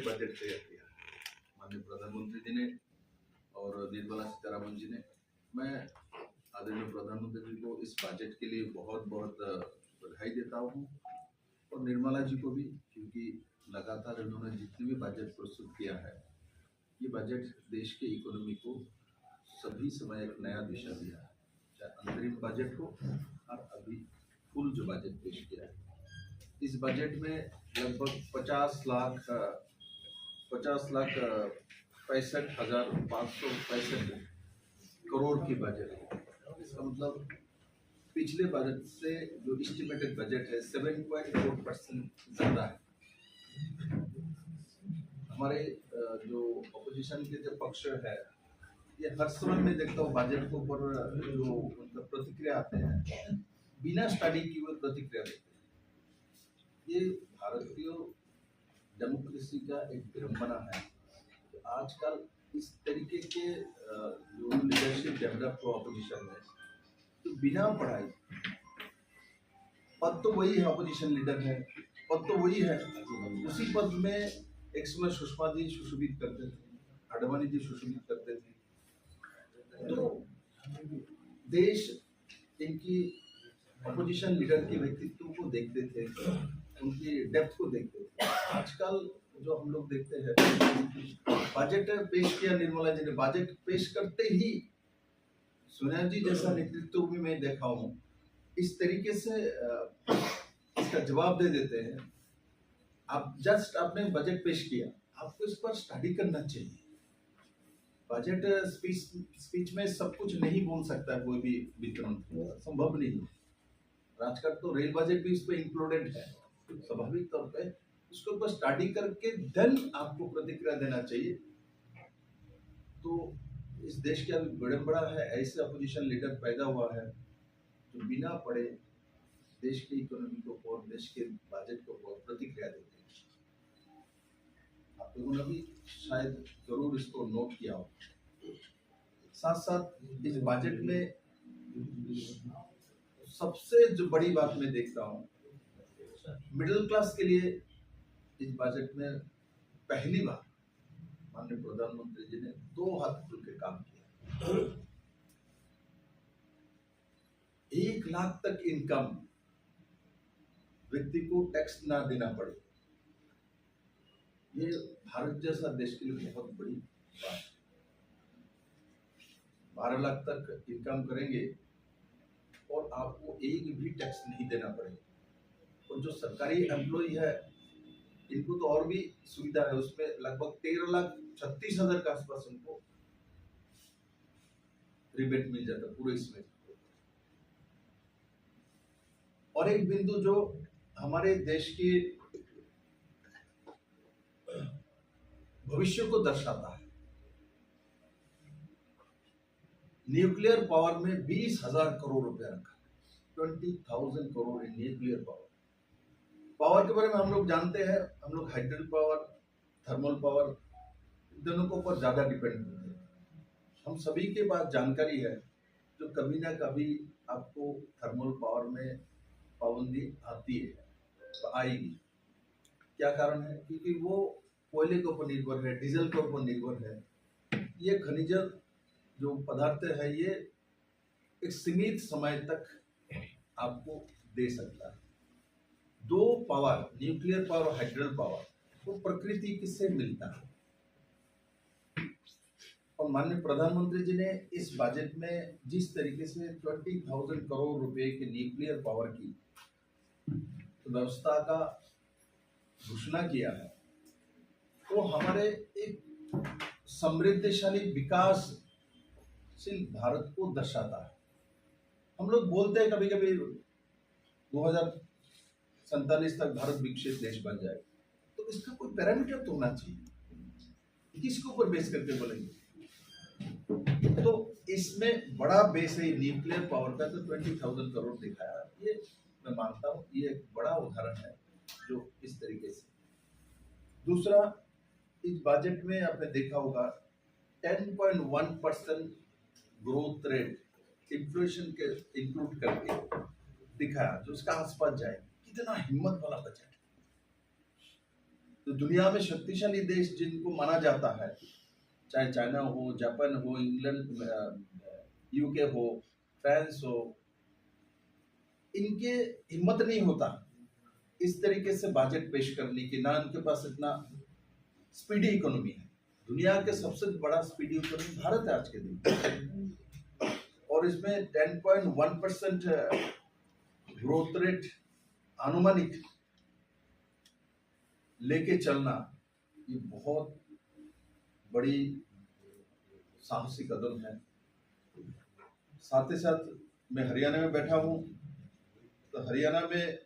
Budget तैयार किया माननीय प्रधानमंत्री जी ने और निर्मला सीतारमण जी ने। मैं आदरणीय प्रधानमंत्री जी को इस बजट के लिए बहुत बहुत बधाई देता हूँ और निर्मला जी को भी, क्योंकि लगातार इन्होंने जितने भी बजट प्रस्तुत किया है, ये बजट देश के इकोनॉमी को सभी समय एक नया दिशा दिया है। चाहे अंतरिम बजट हो और अभी फुल जो बजट पेश किया है, इस बजट में लगभग 50,65,565 करोड़ की बजट है। इसका मतलब पिछले बजट से जो एस्टिमेटेड बजट है 7.4% ज़्यादा है। हमारे जो अपोजिशन के जो पक्ष है, ये हर समय में देखता हूँ बजट के ऊपर जो मतलब प्रतिक्रिया आते हैं, बिना स्टडी की हुए प्रतिक्रिया देते हैं। ये भारतीय डेमोक्रेसी का एक विडंबना है। तो आजकल इस तरीके के जो लीडरशिप डेवलप हो अपोजिशन में, तो बिना पढ़ाई, पद तो वही है, अपोजिशन लीडर है, पद तो वही है, उसी पद में एक समय सुषमा जी सुशोभित करते थे, आडवाणी जी सुशोभित करते थे। तो देश इनकी अपोजिशन लीडर के व्यक्तित्व को देखते थे, उनकी डेप्थ को देखते थे। आजकल जो हम लोग देखते हैं, बजट पेश किया निर्मला जी ने, बजट पेश करते ही सोनिया जी जैसा नेतृत्व भी मैं देखा हूँ, इस तरीके से इसका जवाब दे देते हैं। आप जस्ट आपने बजट पेश किया, आपको इस पर स्टडी करना चाहिए। बजट स्पीच में सब कुछ नहीं बोल सकता कोई भी वित्त मंत्री, संभव नहीं है। आजकल तो रेल बजट भी इस पर इंक्लूडेड है। स्वाभाविक तौर पे उसके ऊपर स्टडी करके देन आपको प्रतिक्रिया देना चाहिए। तो इस देश का विडंबना है, ऐसे अपोजिशन लीडर पैदा हुआ है जो बिना पढ़े देश की इकोनॉमी को और देश के बजट को और प्रतिक्रिया देते हैं। आप लोगों ने भी शायद जरूर इसको नोट किया हो। साथ साथ इस बजट में सबसे जो बड़ी बात मैं देखता हूँ, मिडिल क्लास के लिए इस बजट में पहली बार माननीय प्रधानमंत्री जी ने 2 हाथ खुल के काम किया। 1 लाख तक इनकम व्यक्ति को टैक्स ना देना पड़े, ये भारत जैसा देश के लिए बहुत बड़ी बात है। 12 लाख तक इनकम करेंगे और आपको एक भी टैक्स नहीं देना पड़ेगा। और जो सरकारी एम्प्लॉय है, इनको तो और भी सुविधा है, उसमें लगभग 13,36,000 के आसपास उनको रिबेट मिल जाता है पूरे इसमें। और एक बिंदु जो हमारे देश के भविष्य को दर्शाता है, न्यूक्लियर पावर में 20,000 करोड़ रुपया रखा, 20,000 crore in nuclear power. Power के बारे में हम लोग जानते हैं, हम लोग हाइड्रो पावर, थर्मल पावर, दोनों के ऊपर ज्यादा डिपेंड होते हैं। हम सभी के पास जानकारी है जो कभी ना कभी आपको थर्मल पावर में पाबंदी आती है, तो आएगी। क्या कारण है? क्योंकि वो कोयले के ऊपर निर्भर है, डीजल के ऊपर निर्भर है। ये खनिज जो पदार्थ है, ये एक सीमित समय तक आपको दे सकता है। 2 पावर, न्यूक्लियर पावर और हाइड्रो पावर, वो प्रकृति किससे मिलता है। और माननीय प्रधानमंत्री जी ने इस बजट में जिस तरीके से 20,000 करोड़ रुपए के न्यूक्लियर पावर की व्यवस्था का घोषणा किया है, वो हमारे एक समृद्धशाली विकासशील भारत को दर्शाता है। हम लोग बोलते हैं कभी कभी 2047 तक भारत विकसित देश बन जाए, तो इसका कोई पैरामीटर तो होना चाहिए। किसके ऊपर बेस करके बोलेंगे? तो इसमें बड़ा बेस है न्यूक्लियर पावर का, तो 20,000 करोड़ दिखाया, ये मैं मानता हूँ ये एक बड़ा उदाहरण है जो इस तरीके से। दूसरा, इस बजट में आपने देखा होगा 10.1% ग्रोथ रेट इन्फ्लेशन के इंक्लूड करके दिखाया, जो उसका आसपास जाए। कितना हिम्मत वाला बजट, तो दुनिया में शक्तिशाली देश जिनको माना जाता है, चाहे चाइना हो, जापान हो, इंग्लैंड, यूके हो, फ्रांस हो, इनके हिम्मत नहीं होता इस तरीके से बजट पेश करने की, ना इनके पास इतना स्पीडी इकोनॉमी है। दुनिया के सबसे बड़ा स्पीडी इकोनॉमी भारत है आज के दिन, और इसमें 10.1% ग्रोथ रेट अनुमानित लेके चलना, ये बहुत बड़ी साहसी कदम है। साथ ही साथ मैं हरियाणा में बैठा हूँ, तो हरियाणा में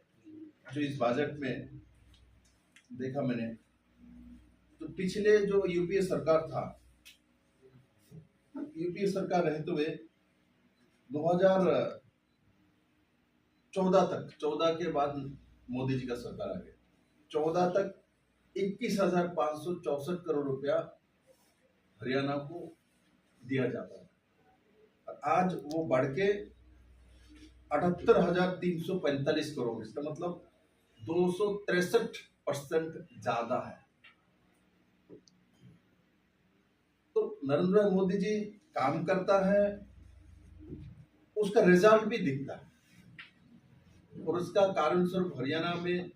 जो इस बजट में देखा मैंने, तो पिछले जो यूपीए सरकार था, यूपीए सरकार रहते हुए 2014 तक, 14 के बाद मोदी जी का सरकार आ गया, 14 तक 21,564 करोड़ रुपया हरियाणा को दिया जाता है, और आज वो बढ़ के 78,345 करोड़, इसका मतलब 263% ज्यादा है। तो नरेंद्र मोदी जी काम करता है, उसका रिजल्ट भी दिखता है, और उसका कारण स्वरूप हरियाणा में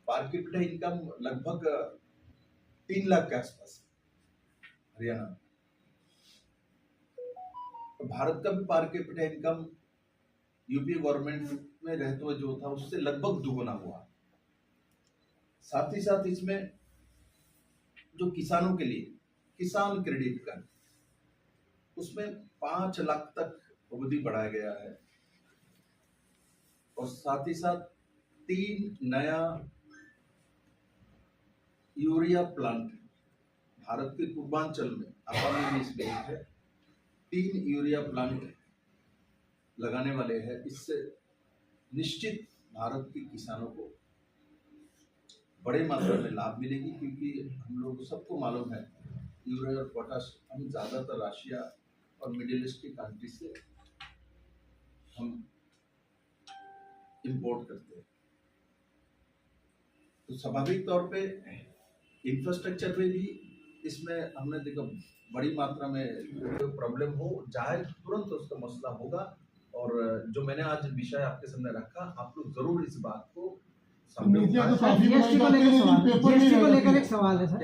पर कैपिटा इनकम लगभग 3 लाख के आसपास हरियाणा। तो भारत का भी per capita income UP government में रहते हुए जो था उससे लगभग दुगुना हुआ। साथ ही साथ इसमें जो किसानों के लिए किसान क्रेडिट कार्ड, उसमें 5 लाख तक अवधि बढ़ाया गया है, और साथ ही साथ 3 नया यूरिया प्लांट भारत के पूर्वांचल में अपार में इस देश है, 3 यूरिया प्लांट लगाने वाले हैं। इससे निश्चित भारत के किसानों को बड़े मात्रा में लाभ मिलेगी, क्योंकि हम लोग सबको मालूम है यूरिया और पोटाश हम ज्यादातर रशिया और मिडिल ईस्ट की कंट्री से हम इंपोर्ट करते हैं। तो स्वाभाविक तौर पे इंफ्रास्ट्रक्चर पे भी इसमें हमने देखा बड़ी मात्रा में प्रॉब्लम हो जाए, तुरंत उसका मसला होगा। और जो मैंने आज विषय आपके सामने रखा, आप लोग जरूर इस बात को जीएसटी को लेकर एक सवाल है सर।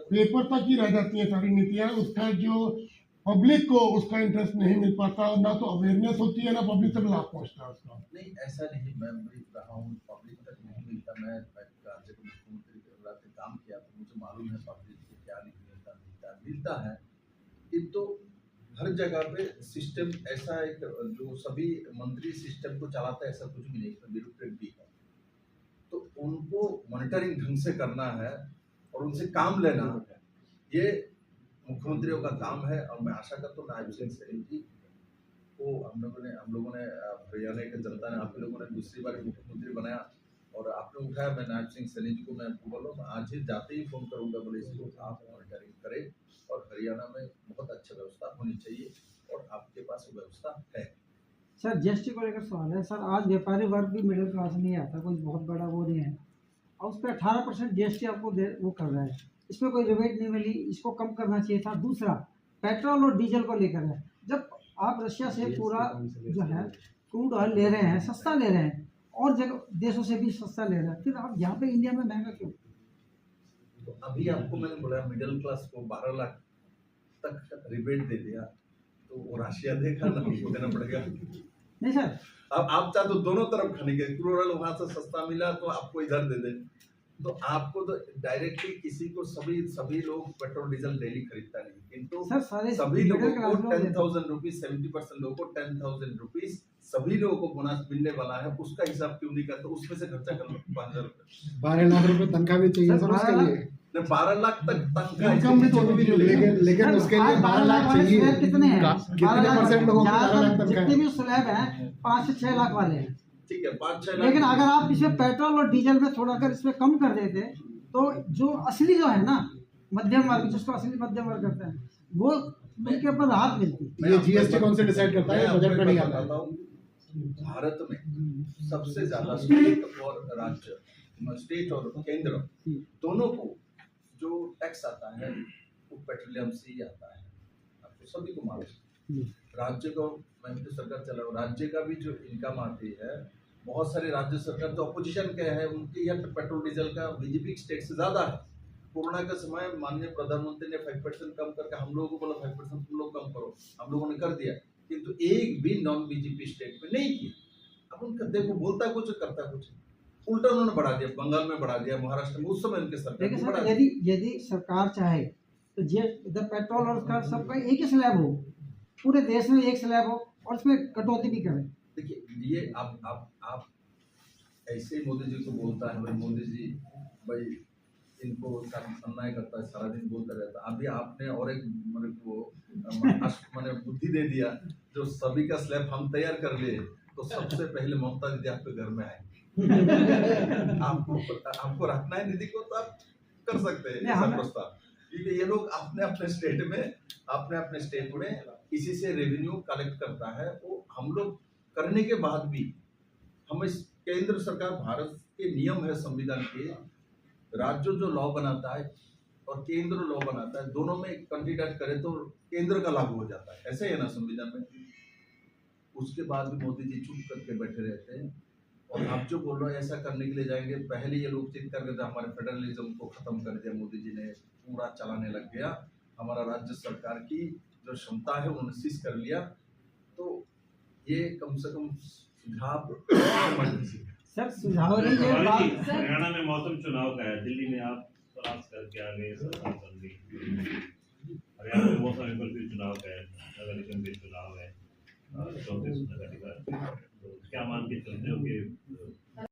पेपर तक ही रह जाती है सारी नीतियां, उसका जो पब्लिक को उसका इंटरेस्ट नहीं मिल पाता, ना तो अवेयरनेस होती है, ना पब्लिक तक लाभ पहुंचता है उसका। नहीं, ऐसा नहीं, मैं भी रहा हूँ, पब्लिक तक नहीं मिलता। मैं राज्य के मुख्यमंत्री के काम किया तो मुझे मालूम है पब्लिक को क्या नहीं मिलता है। किंतु हर जगह पे सिस्टम ऐसा एक जो सभी मंत्री सिस्टम को चलाता है ऐसा कुछ भी नहीं, ब्यूरोक्रेट भी है। तो उनको मॉनिटरिंग ढंग से करना है और उनसे काम लेना है, ये मुख्यमंत्रियों का काम है। और मैं आशा करता हूँ नायब सिंह सैनी जी को हम लोगों ने हरियाणा की जनता ने, आप लोगों ने दूसरी बार मुख्यमंत्री बनाया और आपने उठाया। मैं नायब सिंह सैनी जी को मैं बोलूँ, आज ही जाते ही फोन करूंगा, बोले इसको आप मॉनिटरिंग करें, और हरियाणा में बहुत अच्छा व्यवस्था होनी चाहिए, और आपके पास व्यवस्था है। सर जीएसटी को लेकर सवाल है सर। आज व्यापारी वर्ग भी मिडिल क्लास नहीं आता, कोई बहुत बड़ा वो नहीं है, और उस पर 18% जीएसटी आपको वो कर रहा है, इसमें कोई रिबेट नहीं मिली, इसको कम करना चाहिए था। दूसरा पेट्रोल और डीजल को लेकर है, जब आप रशिया से पूरा जो है क्रूड ऑयल ले रहे हैं, सस्ता ले रहे हैं, और जगह देशों से भी सस्ता ले रहे हैं, फिर आप यहाँ पे इंडिया में महंगा क्यों? तो अभी आपको मैंने बोला मिडिल क्लास को 12 लाख तक रिबेट दे दिया, तो वो रशिया देगा ना, उसको देना पड़ेगा। नहीं सर, अब आप चाहे तो दोनों तरफ खाने के, क्रूड ऑयल वहां से सस्ता मिला तो आपको इधर दे दे, तो आपको तो डायरेक्टली किसी को सभी लोग पेट्रोल डीजल डेली खरीदता नहीं, किंतु सभी लोगों को 10,000 रुपीज, 70% लोगों को 10,000 रुपीज सभी लोगों को बोनस मिलने वाला है। उसका हिसाब क्यों नहीं करते? उसमें से खर्चा कर लो 5,000 रुपए, 12 लाख रुपए तनख्वाह भी चाहिए सर उसके लिए। 12 लाख तक तनख्वाह, इनकम भी तो होनी चाहिए, लेकिन उसके लिए 12 लाख चाहिए। कितने हैं? कितने परसेंट लोगों को 12 लाख तनख्वाह? जितने भी स्लैब हैं 5 से 6 लाख वाले हैं, ठीक है, 5-6 लाख। लेकिन अगर आप इसमें पेट्रोल और डीजल में थोड़ा कर इसमें कम कर देते, तो जो असली जो है ना मध्यम वर्ग, जिसको असली मध्यम वर्ग करते हैं, वो उनके ऊपर राहत मिलती। ये जीएसटी कौन से डिसाइड करता है? बजट में नहीं आता। भारत में सबसे ज्यादा स्टेट और राज्य, स्टेट और केंद्र दोनों को जो टैक्स आता है वो पेट्रोलियम से ही आता है, आपको सभी को मालूम है। राज्य को मैं तो सरकार चला हूँ, राज्य का भी जो इनकम आती है, बहुत सारे राज्य सरकार जो अपोजिशन के हैं उनके यहाँ पेट्रोल डीजल का बीजेपी टैक्स ज्यादा है। कोरोना के समय माननीय प्रधानमंत्री ने 5% कम करके हम लोगों को बोला 5% तुम लोग कम करो, हम लोगों ने कर दिया, किंतु एक भी नॉन बीजेपी स्टेट में नहीं किया। अब उनका देखो बोलता कुछ करता कुछ, उल्टा उन्होंने बढ़ा दिया, बंगाल में बढ़ा दिया, महाराष्ट्र में उस समय उनके सरकार देखिए ने बढ़ा सर, दिया। यदि सरकार चाहे तो द पेट्रोल और उसका सबका एक ही स्लैब हो, पूरे देश में एक स्लैब हो और उसमें कटौती भी करें। देखिए ये आप ऐसे ही मोदी जी को बोलता है भाई, मोदी जी भाई इनको अन्याय करता है, सारा दिन बोलता रहता है। अभी आपने और एक मेरे को मैंने बुद्धि दे दिया, जो सभी का स्लैब हम तैयार कर लिए तो सबसे पहले ममता दीदी आपके घर में आएंगे। आपको रखना है दीदी को तो आप कर सकते हैं ऐसा प्रस्ताव, क्योंकि ये लोग अपने अपने स्टेट में इसी से रेवेन्यू कलेक्ट करता है। वो हम लोग करने के बाद भी हम इस केंद्र सरकार, भारत के नियम है संविधान के, राज्य जो लॉ बनाता है और केंद्र लॉ बनाता है, दोनों में कैंडिडेट करे तो केंद्र का लागू हो जाता है, ऐसे है ना संविधान में। उसके बाद भी मोदी जी चुप करके बैठे रहते हैं। और आप जो बोल रहे हो ऐसा करने के लिए जाएंगे, पहले ये लोग चित करके हमारे फेडरलिज्म को खत्म कर दिया, मोदी जी ने पूरा चलाने लग गया, हमारा राज्य सरकार की जो क्षमता है उन्होंने सीज कर लिया। तो ये कम से कम सुझाव सर सुझाव हरियाणा में मौसम चुनाव का है, दिल्ली में आप प्रयास करके आ गए, सरकार बन गई। हरियाणा में मौसम एक बार फिर चुनाव का है, नगर निगम के चुनाव है, 34 नगर निगम। तो क्या मान के चलते हो कि